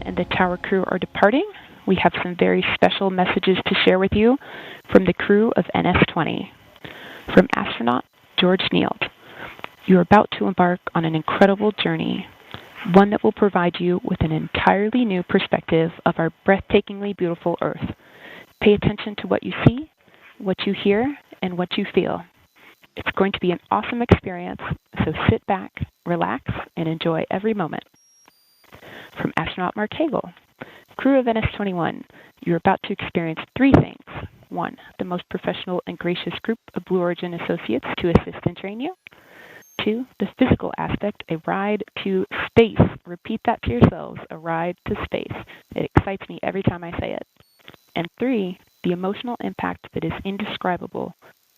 and the tower crew are departing, we have some very special messages to share with you from the crew of NS-20. From astronaut George Nield, you're about to embark on an incredible journey, one that will provide you with an entirely new perspective of our breathtakingly beautiful Earth. Pay attention to what you see, what you hear, and what you feel. It's going to be an awesome experience, so sit back, relax, and enjoy every moment. From astronaut Mark Hagel, crew of NS-21, you're about to experience three things. 1, the most professional and gracious group of Blue Origin associates to assist and train you. 2, the physical aspect, a ride to space. Repeat that to yourselves, a ride to space. It excites me every time I say it. And 3, the emotional impact that is indescribable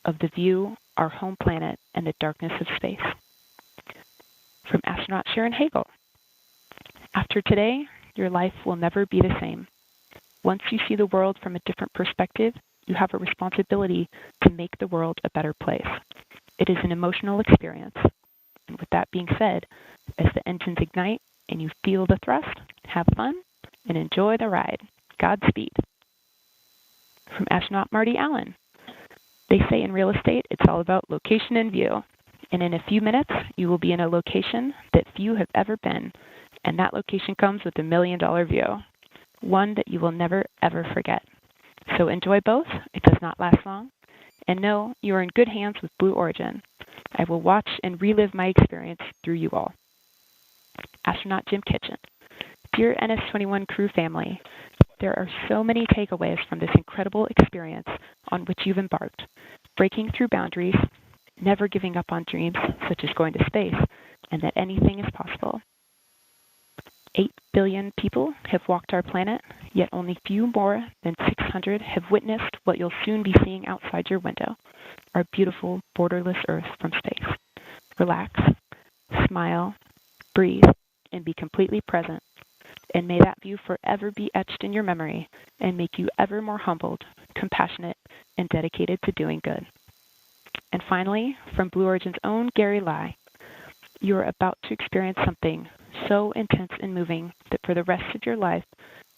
of the view, our home planet, and the darkness of space. From astronaut Sharon Hagel, after today, your life will never be the same. Once you see the world from a different perspective, you have a responsibility to make the world a better place. It is an emotional experience. And with that being said, as the engines ignite and you feel the thrust, have fun and enjoy the ride. Godspeed. From astronaut Marty Allen, they say in real estate it's all about location and view. And in a few minutes, you will be in a location that few have ever been. And that location comes with $1 million view, one that you will never, ever forget. So enjoy both. It does not last long. And know you are in good hands with Blue Origin. I will watch and relive my experience through you all. Astronaut Jim Kitchen. Dear NS-21 crew family, there are so many takeaways from this incredible experience on which you've embarked. Breaking through boundaries, never giving up on dreams, such as going to space, and that anything is possible. 8 billion people have walked our planet, yet only few more than 600 have witnessed what you'll soon be seeing outside your window, our beautiful, borderless Earth from space. Relax, smile, breathe, and be completely present. And may that view forever be etched in your memory and make you ever more humbled, compassionate, and dedicated to doing good. And finally, from Blue Origin's own Gary Lai, you are about to experience something so intense and moving that for the rest of your life,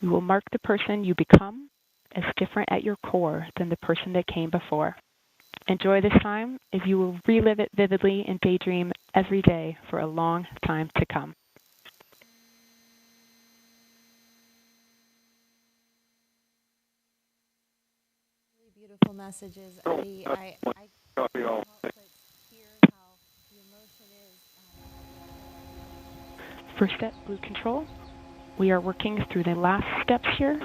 you will mark the person you become as different at your core than the person that came before. Enjoy this time as you will relive it vividly and daydream every day for a long time to come. Really beautiful messages, Eddie. I can't help but hear how the emotion is. First step, Blue Control. We are working through the last steps here.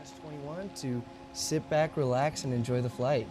NS-21 to sit back, relax, and enjoy the flight.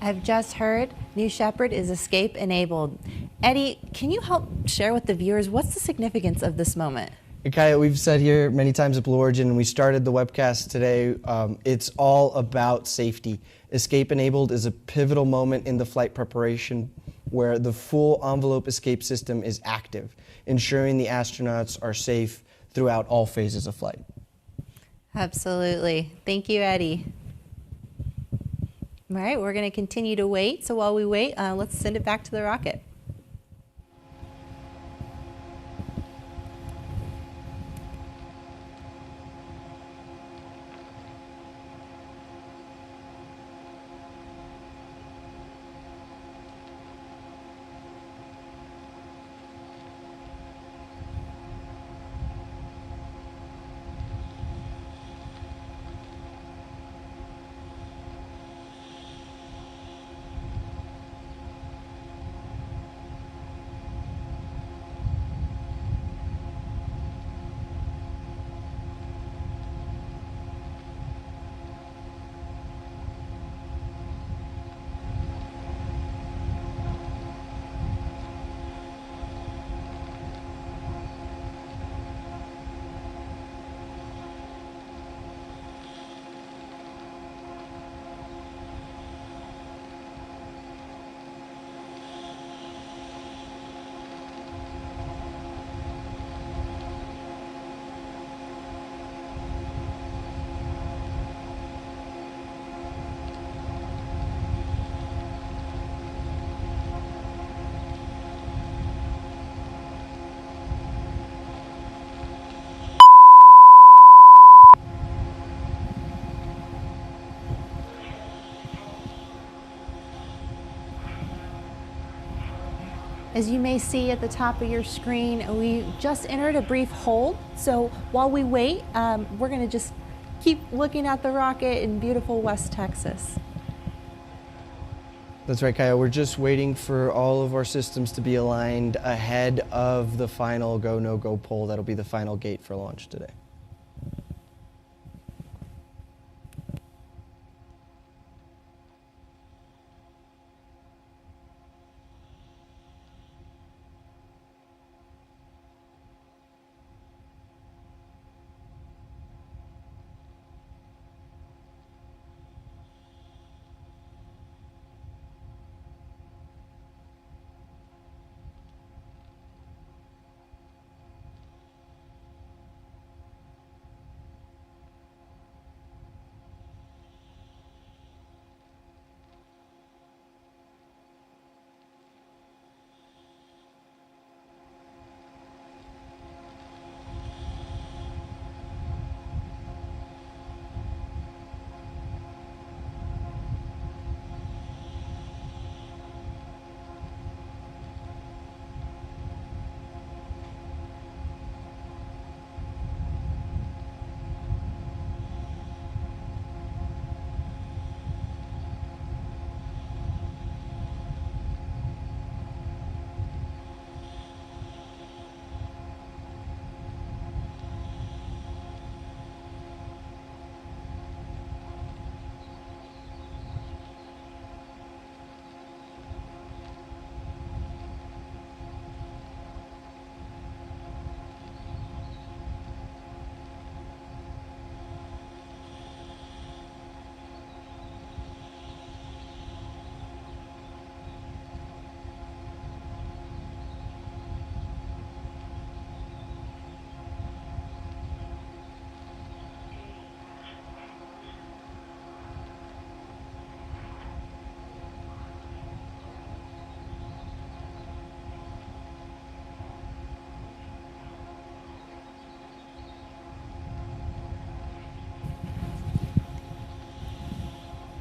I've just heard New Shepard is escape enabled. Eddie, can you help share with the viewers what's the significance of this moment? Okay, we've said here many times at Blue Origin, and we started the webcast today, it's all about safety. Escape enabled is a pivotal moment in the flight preparation where the full envelope escape system is active, ensuring the astronauts are safe throughout all phases of flight. Absolutely. Thank you, Eddie. All right, we're going to continue to wait. So while we wait, let's send it back to the rocket. As you may see at the top of your screen, we just entered a brief hold. So while we wait, we're going to just keep looking at the rocket in beautiful West Texas. That's right, Kyle. We're just waiting for all of our systems to be aligned ahead of the final go, no-go poll. That'll be the final gate for launch today.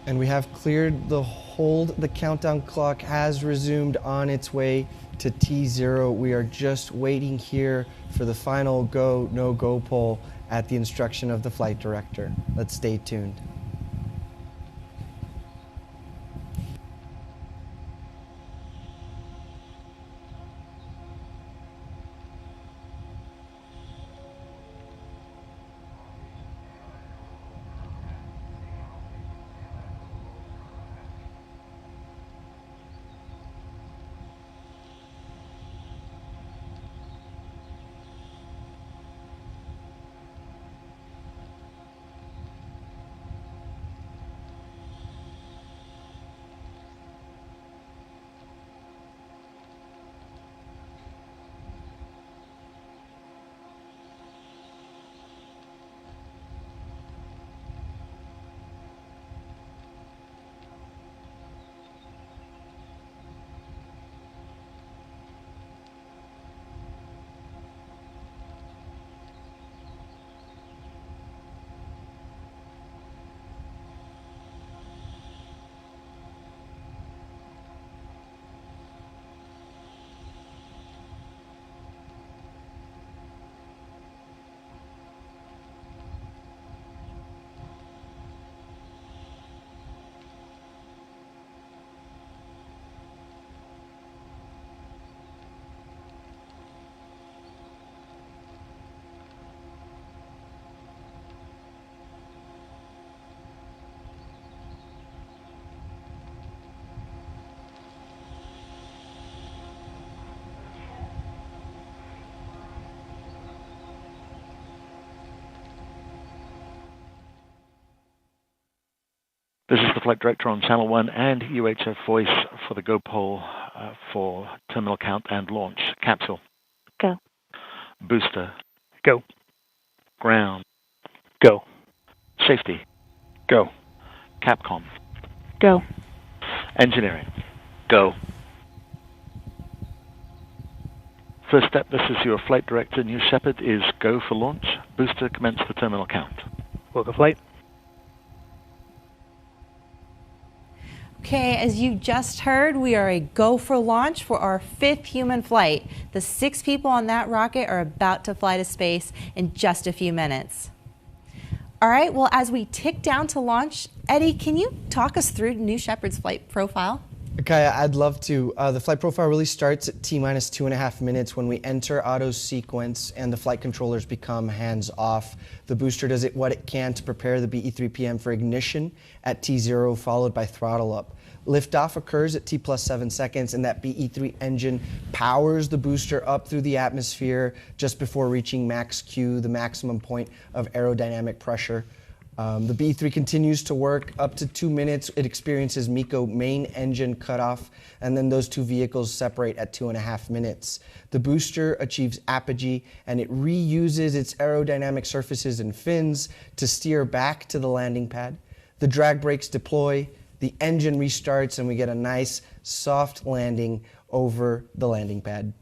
And we have cleared the hold. The countdown clock has resumed on its way to T0. We are just waiting here for the final go, no-go poll at the instruction of the flight director. Let's stay tuned. This is the flight director on Channel 1 and UHF voice for the go poll for terminal count and launch. Capsule. Go. Booster. Go. Ground. Go. Safety. Go. Capcom. Go. Engineering. Go. First step, this is your flight director, New Shepard, is go for launch. Booster, commence the terminal count. Welcome flight. Okay, as you just heard, we are a go for launch for our 5th human flight. The 6 people on that rocket are about to fly to space in just a few minutes. All right, well, as we tick down to launch, Eddie, can you talk us through New Shepard's flight profile? Okay, I'd love to. The flight profile really starts at T-minus 2.5 minutes when we enter auto sequence and the flight controllers become hands off. The booster does what it can to prepare the BE-3PM for ignition at T0, followed by throttle up. Liftoff occurs at T plus 7 seconds, and that BE-3 engine powers the booster up through the atmosphere just before reaching max Q, the maximum point of aerodynamic pressure. The BE-3 continues to work up to 2 minutes. It experiences MECO main engine cutoff, and then those two vehicles separate at 2.5 minutes. The booster achieves apogee, and it reuses its aerodynamic surfaces and fins to steer back to the landing pad. The drag brakes deploy, the engine restarts, and we get a nice soft landing over the landing pad.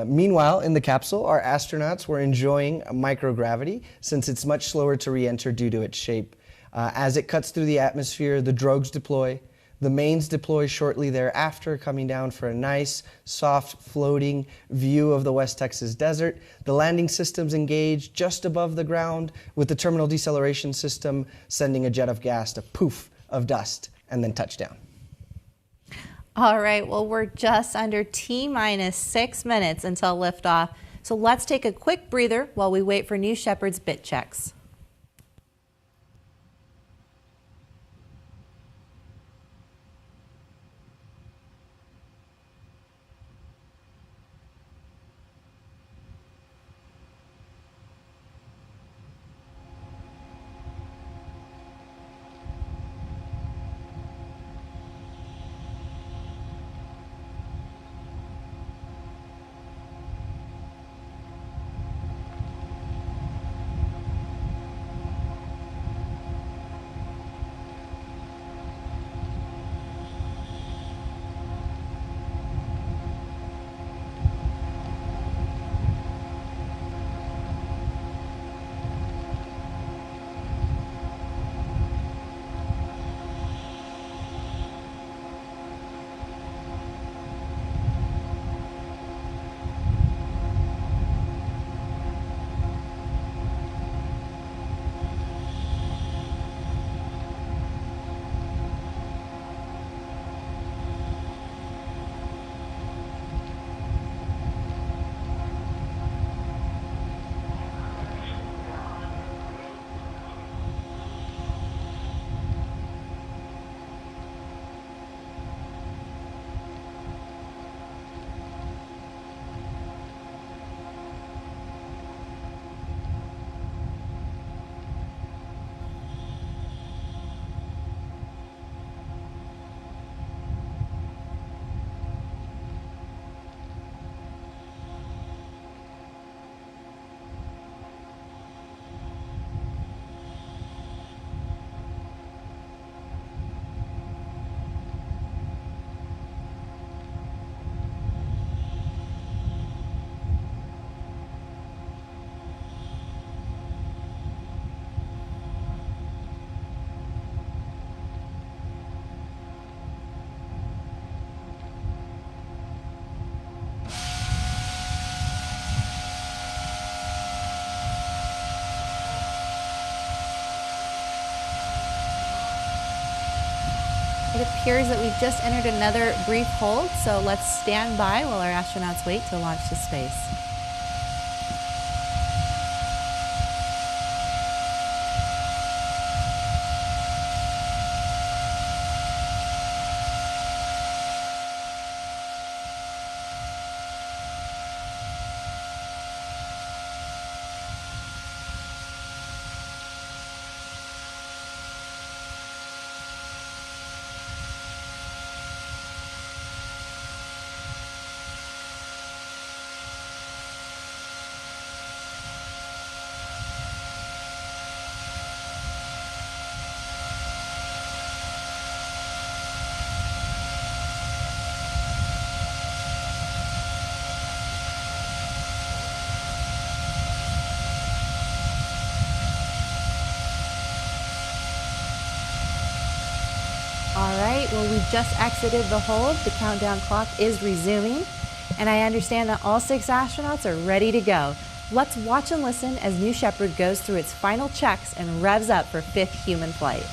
Meanwhile, in the capsule, our astronauts were enjoying microgravity since it's much slower to re-enter due to its shape. As it cuts through the atmosphere, the drogues deploy. The mains deploy shortly thereafter, coming down for a nice, soft, floating view of the West Texas desert. The landing systems engage just above the ground, with the terminal deceleration system sending a jet of gas to poof of dust, and then touchdown. All right, well, we're just under T-minus 6 minutes until liftoff. So let's take a quick breather while we wait for New Shepard's bit checks. It appears that we've just entered another brief hold, so let's stand by while our astronauts wait to launch to space. flight. Well, we just exited the hold. The countdown clock is resuming, and I understand that all 6 astronauts are ready to go. Let's watch and listen as New Shepard goes through its final checks and revs up for 5th human flight.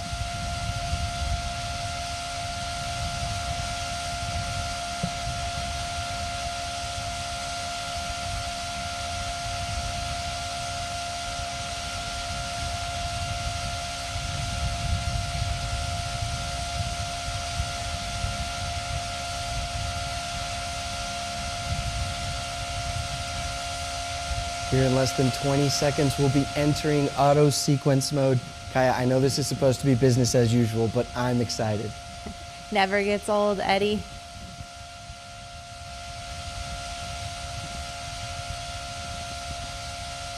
Here in less than 20 seconds, we'll be entering auto sequence mode. Kaya, I know this is supposed to be business as usual, but I'm excited. Never gets old, Eddie.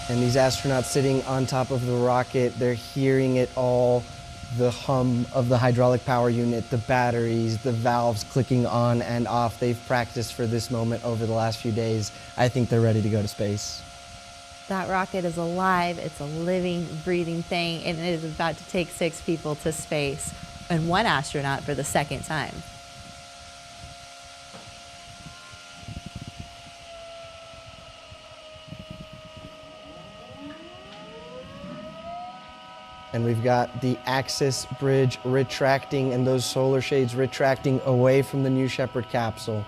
And these astronauts sitting on top of the rocket, they're hearing it all, the hum of the hydraulic power unit, the batteries, the valves clicking on and off. They've practiced for this moment over the last few days. I think they're ready to go to space. That rocket is alive. It's a living, breathing thing, and it is about to take 6 people to space, and 1 astronaut for the 2nd time. And we've got the Axis bridge retracting and those solar shades retracting away from the New Shepard capsule.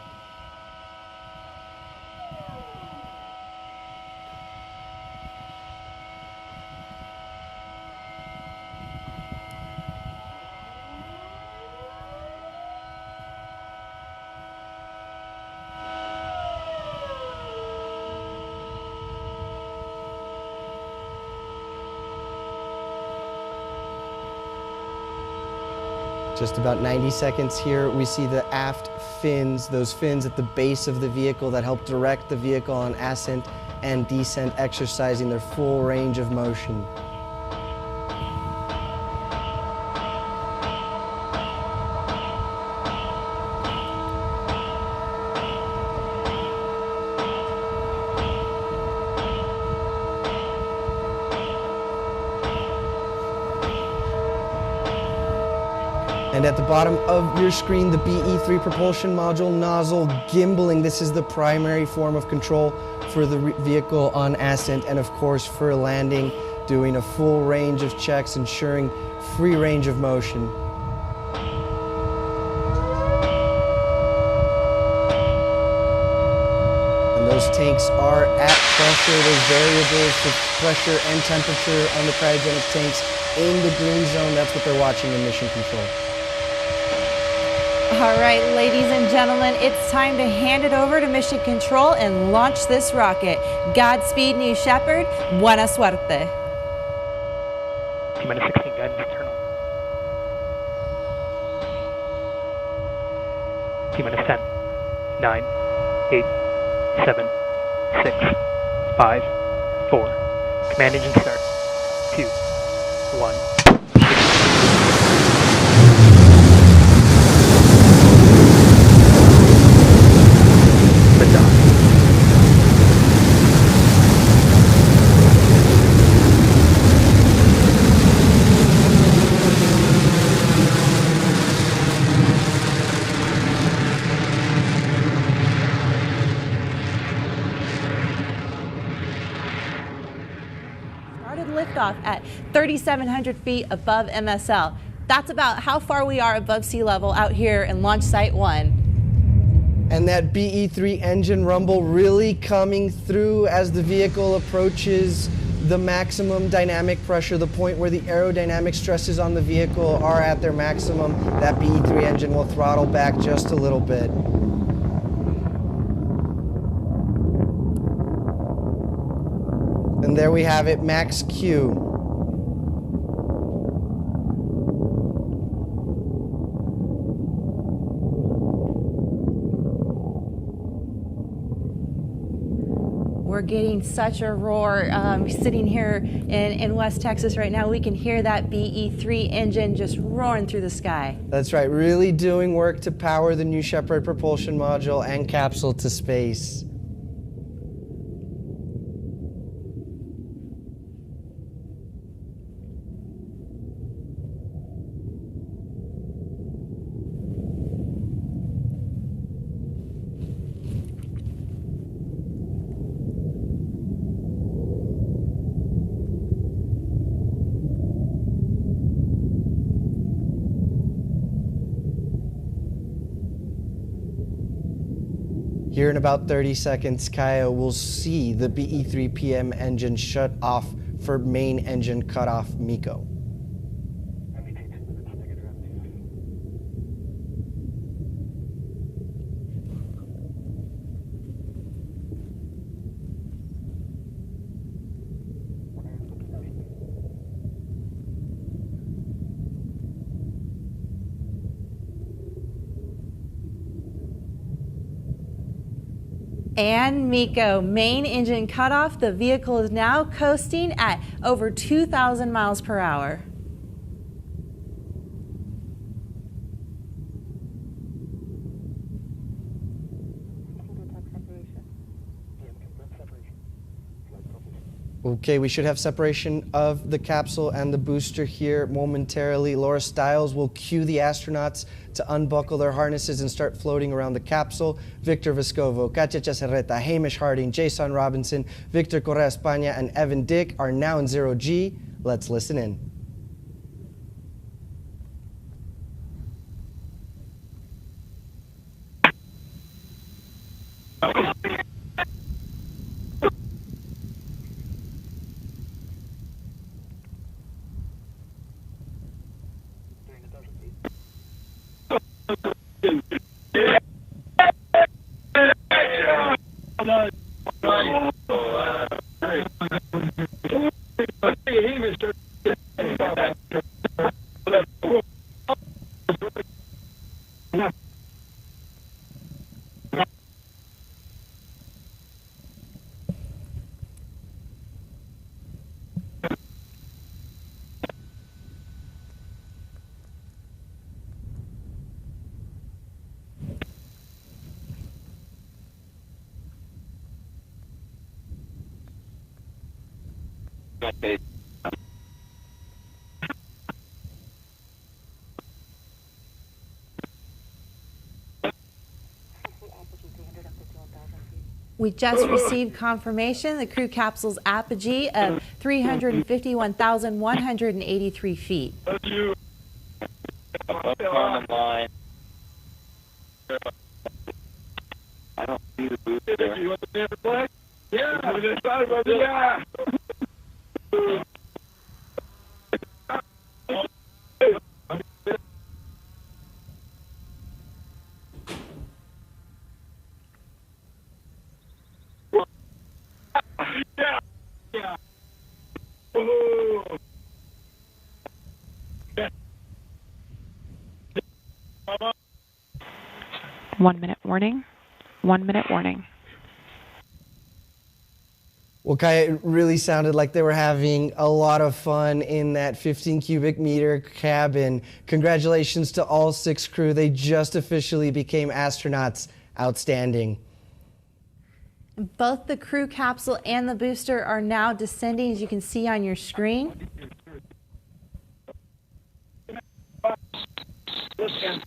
Just about 90 seconds here, we see the aft fins, those fins at the base of the vehicle that help direct the vehicle on ascent and descent, exercising their full range of motion. And at the bottom of your screen, the BE-3 propulsion module nozzle gimbaling. This is the primary form of control for the vehicle on ascent and of course for landing, doing a full range of checks, ensuring free range of motion. And those tanks are at pressure. Those variables for pressure and temperature on the cryogenic tanks in the green zone. That's what they're watching in mission control. All right, ladies and gentlemen, it's time to hand it over to Mission Control and launch this rocket. Godspeed, New Shepard. Buena suerte. T-minus 16, guidance, turn on. T-minus 10, 9, 8, 7, 6, 5, 4. Command engine start. 2, 1. Started liftoff at 3,700 feet above MSL. That's about how far we are above sea level out here in Launch Site 1. And that BE-3 engine rumble really coming through as the vehicle approaches the maximum dynamic pressure, the point where the aerodynamic stresses on the vehicle are at their maximum. That BE-3 engine will throttle back just a little bit. And there we have it, max Q. We're getting such a roar. Sitting here in West Texas right now, we can hear that BE-3 engine just roaring through the sky. That's right, really doing work to power the New Shepard propulsion module and capsule to space. Here in about 30 seconds, Kaya will see the BE-3PM engine shut off for main engine cutoff MECO. And MECO, main engine cutoff. The vehicle is now coasting at over 2,000 miles per hour. Okay, we should have separation of the capsule and the booster here momentarily. Laura Stiles will cue the astronauts to unbuckle their harnesses and start floating around the capsule. Victor Vescovo, Katia Chacerreta, Hamish Harding, Jason Robinson, Victor Correa España, and Evan Dick are now in 0G. Let's listen in. We just received confirmation the crew capsule's apogee of 351,183 feet. I don't see the booster. You want the damn flag? Yeah. Yeah. 1 minute warning. 1 minute warning. Well, Kaya, it really sounded like they were having a lot of fun in that 15 cubic meter cabin. Congratulations to all 6 crew. They just officially became astronauts. Outstanding. Both the crew capsule and the booster are now descending, as you can see on your screen. Okay.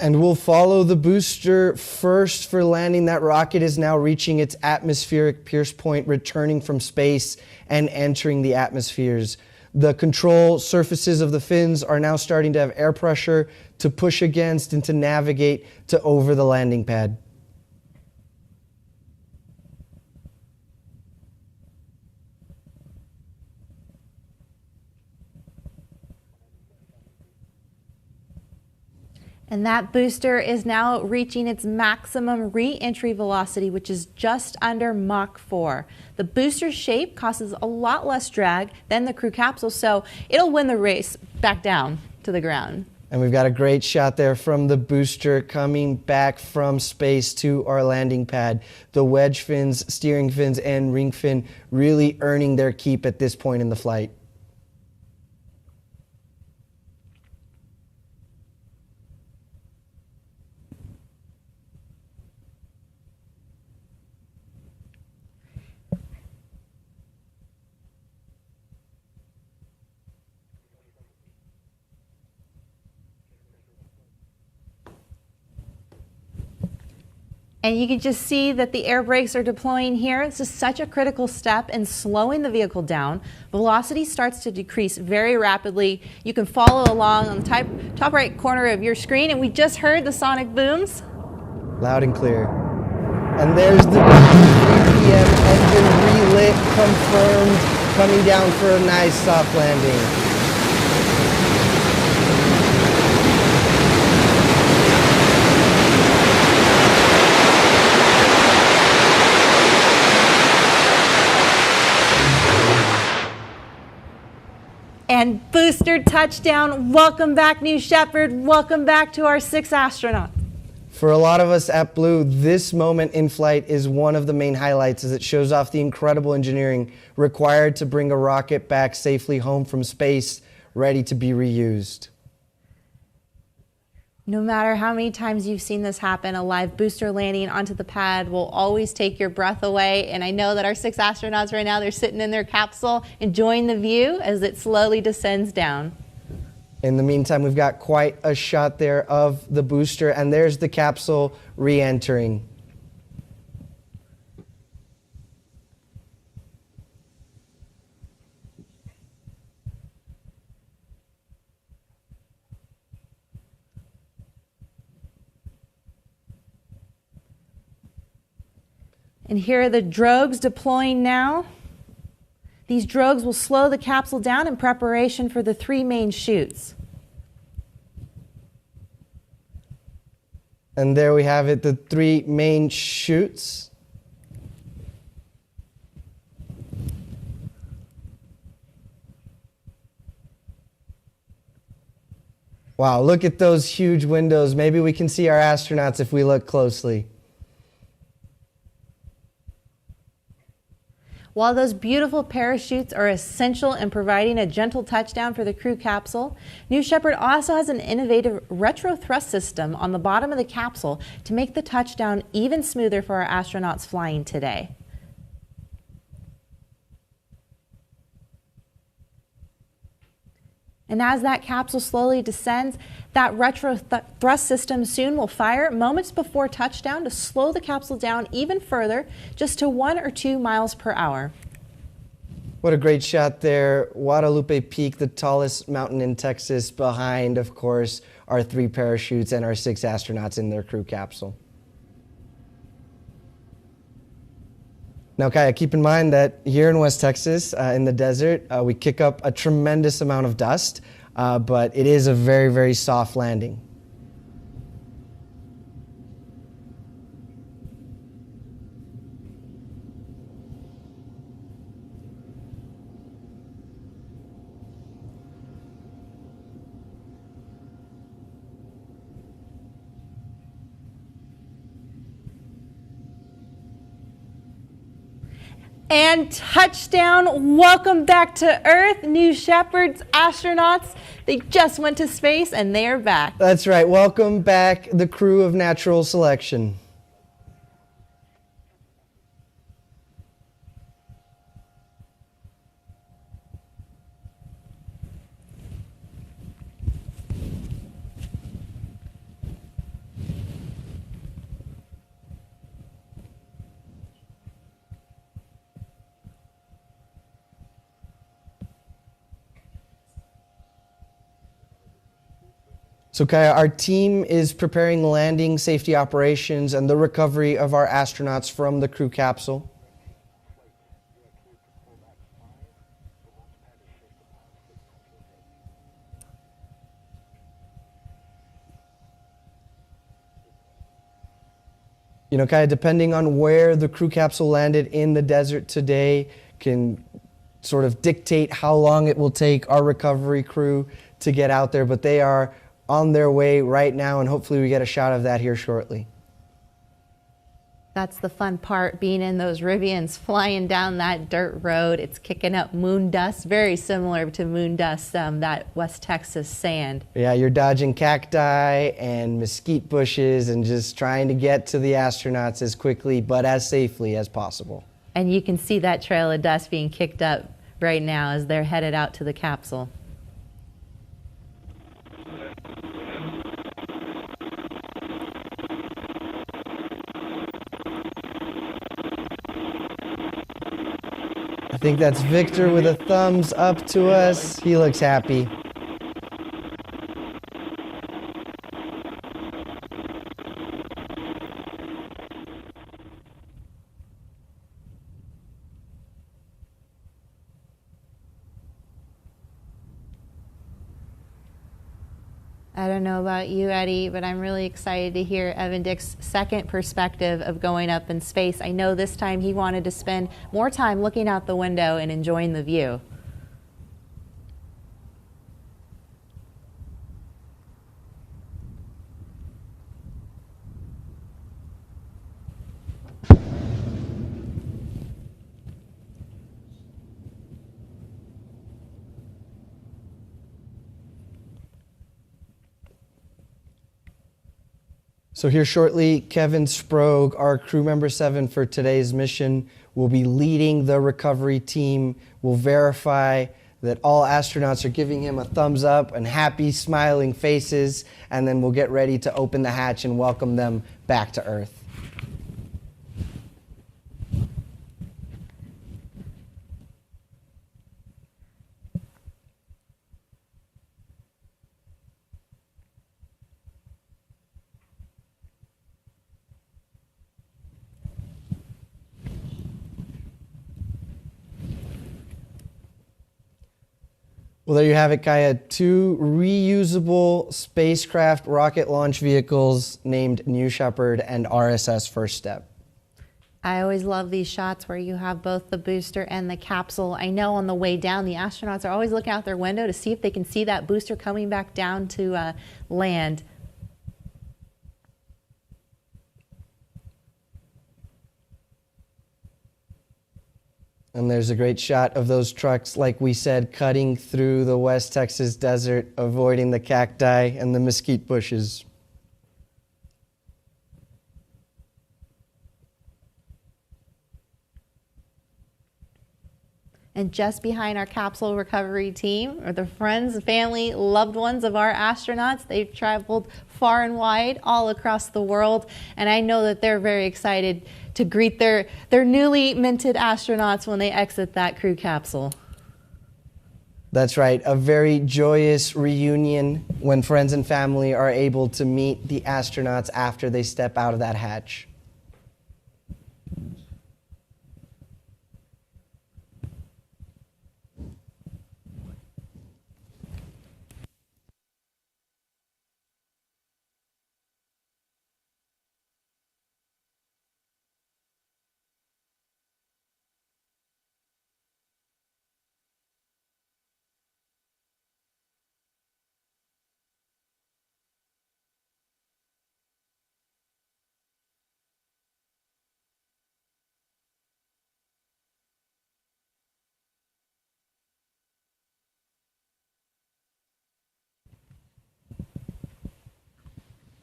And we'll follow the booster first for landing. That rocket is now reaching its atmospheric pierce point, returning from space and entering the atmospheres. The control surfaces of the fins are now starting to have air pressure to push against and to navigate to over the landing pad. And that booster is now reaching its maximum re-entry velocity, which is just under Mach 4. The booster's shape causes a lot less drag than the crew capsule, so it'll win the race back down to the ground. And we've got a great shot there from the booster coming back from space to our landing pad. The wedge fins, steering fins, and ring fin really earning their keep at this point in the flight. And you can just see that the air brakes are deploying here. This is such a critical step in slowing the vehicle down. Velocity starts to decrease very rapidly. You can follow along on the top right corner of your screen, and we just heard the sonic booms. Loud and clear. And there's the 3 p.m. engine relit confirmed, coming down for a nice soft landing. And booster touchdown. Welcome back, New Shepard. Welcome back to our 6 astronauts. For a lot of us at Blue, this moment in flight is one of the main highlights as it shows off the incredible engineering required to bring a rocket back safely home from space, ready to be reused. No matter how many times you've seen this happen, a live booster landing onto the pad will always take your breath away. And I know that our 6 astronauts right now, they're sitting in their capsule enjoying the view as it slowly descends down. In the meantime, we've got quite a shot there of the booster, and there's the capsule re-entering. And here are the drogues deploying now. These drogues will slow the capsule down in preparation for the 3 main chutes. And there we have it, the 3 main chutes. Wow, look at those huge windows. Maybe we can see our astronauts if we look closely. While those beautiful parachutes are essential in providing a gentle touchdown for the crew capsule, New Shepard also has an innovative retro thrust system on the bottom of the capsule to make the touchdown even smoother for our astronauts flying today. And as that capsule slowly descends, that retro thrust system soon will fire moments before touchdown to slow the capsule down even further, just to 1 or 2 miles per hour. What a great shot there. Guadalupe Peak, the tallest mountain in Texas, behind, of course, our 3 parachutes and our 6 astronauts in their crew capsule. Now, Kaya, keep in mind that here in West Texas, in the desert, we kick up a tremendous amount of dust, but it is a very, very soft landing. And touchdown, welcome back to Earth, New Shepard's astronauts. They just went to space and they are back. That's right, welcome back the crew of Natural Selection. So Kaya, our team is preparing landing safety operations and the recovery of our astronauts from the crew capsule. You know, Kaya, depending on where the crew capsule landed in the desert today can sort of dictate how long it will take our recovery crew to get out there, but they are on their way right now, and hopefully we get a shot of that here shortly. That's the fun part, being in those Rivians, flying down that dirt road. It's kicking up moon dust, very similar to moon dust, that West Texas sand. Yeah, you're dodging cacti and mesquite bushes and just trying to get to the astronauts as quickly but as safely as possible. And you can see that trail of dust being kicked up right now as they're headed out to the capsule. think that's Victor with a thumbs up to us. He looks happy. I don't know about you, Eddie, but I'm really excited to hear Evan Dick's second perspective of going up in space. I know this time he wanted to spend more time looking out the window and enjoying the view. So here shortly, Kevin Sprague, our crew member 7 for today's mission, will be leading the recovery team. We'll verify that all astronauts are giving him a thumbs up and happy, smiling faces, and then we'll get ready to open the hatch and welcome them back to Earth. Well, there you have it, Kaya. 2 reusable spacecraft rocket launch vehicles named New Shepard and RSS First Step. I always love these shots where you have both the booster and the capsule. I know on the way down, the astronauts are always looking out their window to see if they can see that booster coming back down to land. And there's a great shot of those trucks, like we said, cutting through the West Texas desert, avoiding the cacti and the mesquite bushes. And just behind our capsule recovery team are the friends, family, loved ones of our astronauts. They've traveled far and wide all across the world, and I know that they're very excited to greet their newly minted astronauts when they exit that crew capsule. That's right, a very joyous reunion when friends and family are able to meet the astronauts after they step out of that hatch.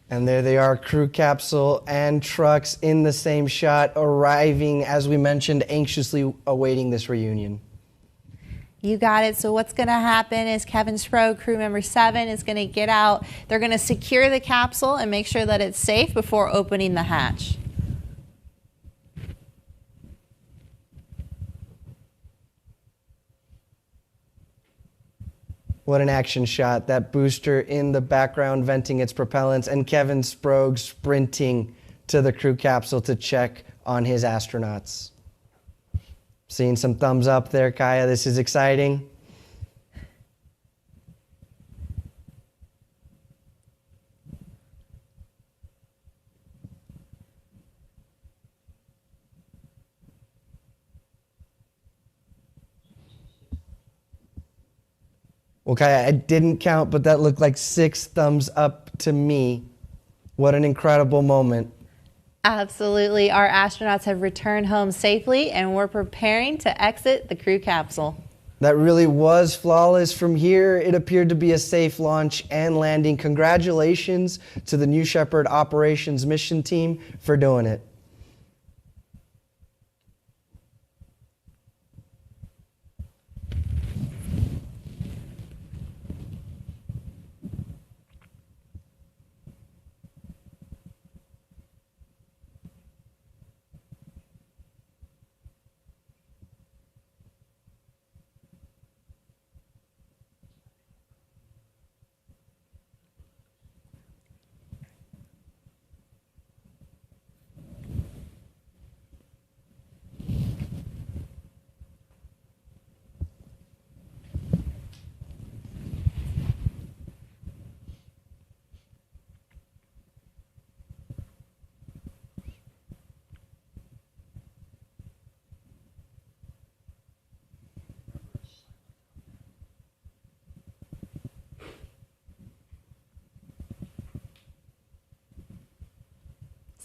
And there they are, crew capsule and trucks in the same shot, arriving, as we mentioned, anxiously awaiting this reunion. You got it. So what's going to happen is Kevin Sprague, crew member 7, is going to get out. They're going to secure the capsule and make sure that it's safe before opening the hatch. What an action shot. That booster in the background venting its propellants, and Kevin Sprague sprinting to the crew capsule to check on his astronauts. Seeing some thumbs up there, Kaya. This is exciting. Okay, I didn't count, but that looked like 6 thumbs up to me. What an incredible moment. Absolutely. Our astronauts have returned home safely, and we're preparing to exit the crew capsule. That really was flawless. From here, it appeared to be a safe launch and landing. Congratulations to the New Shepard Operations Mission Team for doing it.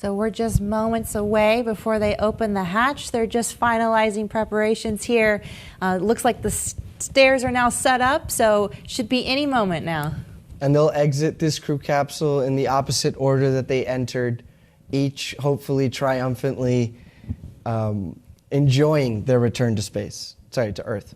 So we're just moments away before they open the hatch. They're just finalizing preparations here. Looks like the stairs are now set up, so should be any moment now. And they'll exit this crew capsule in the opposite order that they entered, each hopefully triumphantly enjoying their return to space. Sorry, to Earth.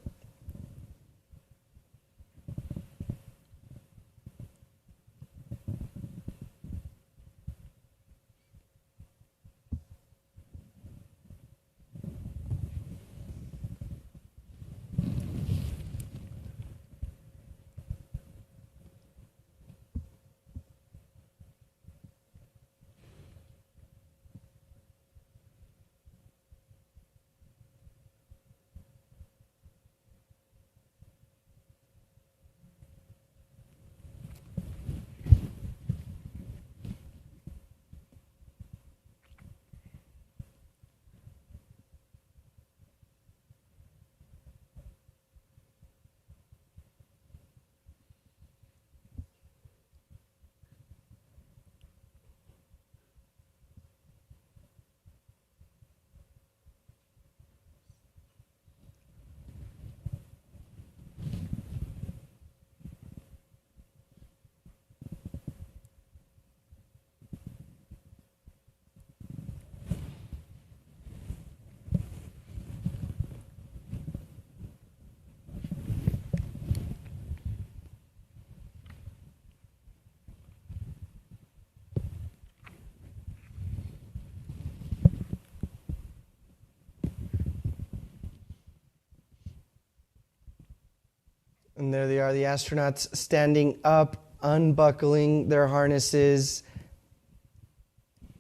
And there they are, the astronauts standing up, unbuckling their harnesses,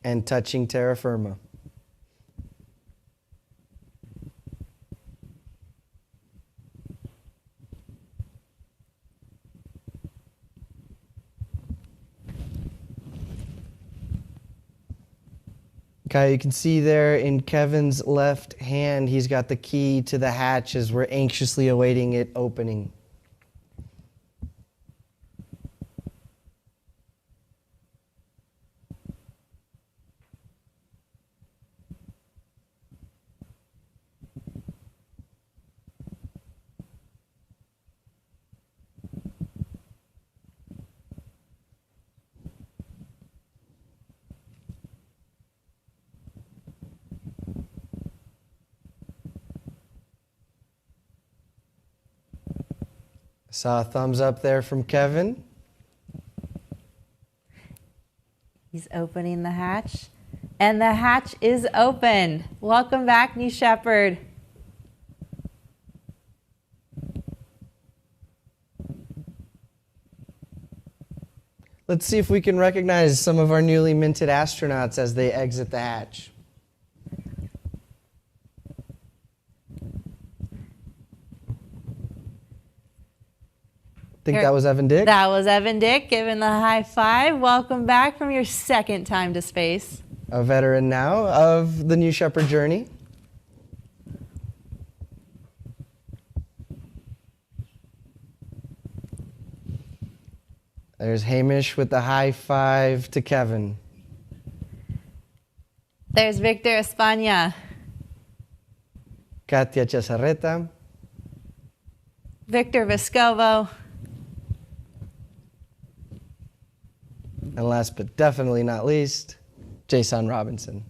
and touching terra firma. Okay, you can see there in Kevin's left hand, he's got the key to the hatch as we're anxiously awaiting it opening. Saw a thumbs up there from Kevin. He's opening the hatch, and the hatch is open. Welcome back, New Shepard. Let's see if we can recognize some of our newly minted astronauts as they exit the hatch. Think that was Evan Dick? That was Evan Dick giving the high five. Welcome back from your second time to space. A veteran now of the New Shepard journey. There's Hamish with the high five to Kevin. There's Victor España. Katia Cesarreta. Victor Vescovo. And last but definitely not least, Jason Robinson.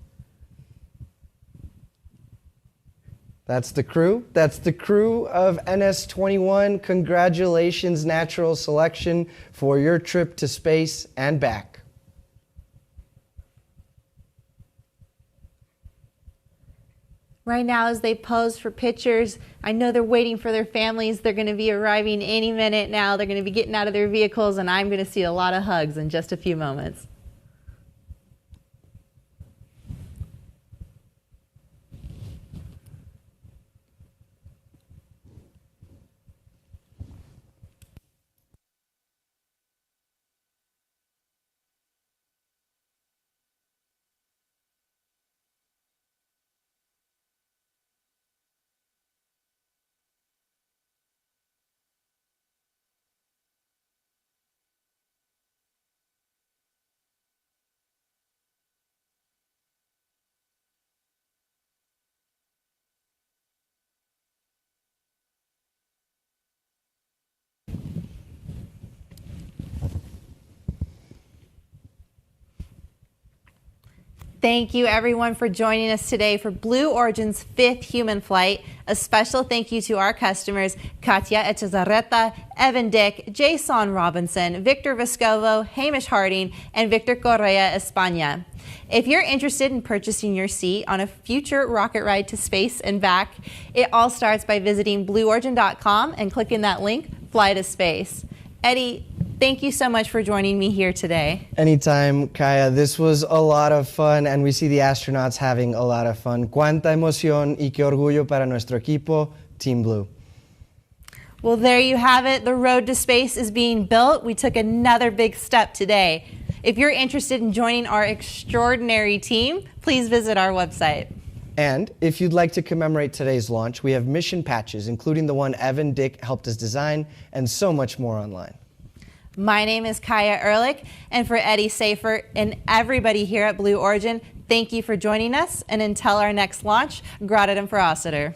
That's the crew. That's the crew of NS-21. Congratulations, natural selection, for your trip to space and back. Right now, as they pose for pictures, I know they're waiting for their families. They're going to be arriving any minute now. They're going to be getting out of their vehicles, and I'm going to see a lot of hugs in just a few moments. Thank you everyone for joining us today for Blue Origin's 5th human flight. A special thank you to our customers, Katia Echezarreta, Evan Dick, Jason Robinson, Victor Vescovo, Hamish Harding, and Victor Correa España. If you're interested in purchasing your seat on a future rocket ride to space and back, it all starts by visiting blueorigin.com and clicking that link, Fly to Space. Eddie, thank you so much for joining me here today. Anytime, Kaya. This was a lot of fun, and we see the astronauts having a lot of fun. Cuánta emoción y qué orgullo para nuestro equipo, Team Blue. Well, there you have it. The road to space is being built. We took another big step today. If you're interested in joining our extraordinary team, please visit our website. And if you'd like to commemorate today's launch, we have mission patches, including the one Evan Dick helped us design, and so much more online. My name is Kaya Ehrlich, and for Eddie Safer and everybody here at Blue Origin, thank you for joining us, and until our next launch, Gratitum for Ositer.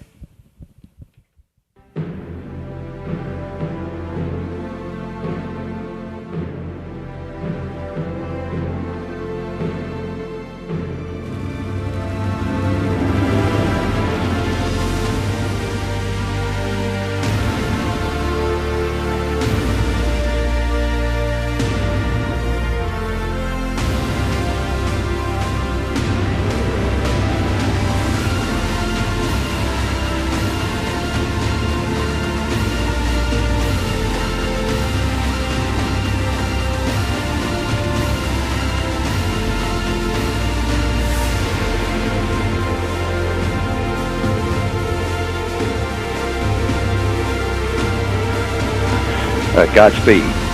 Godspeed.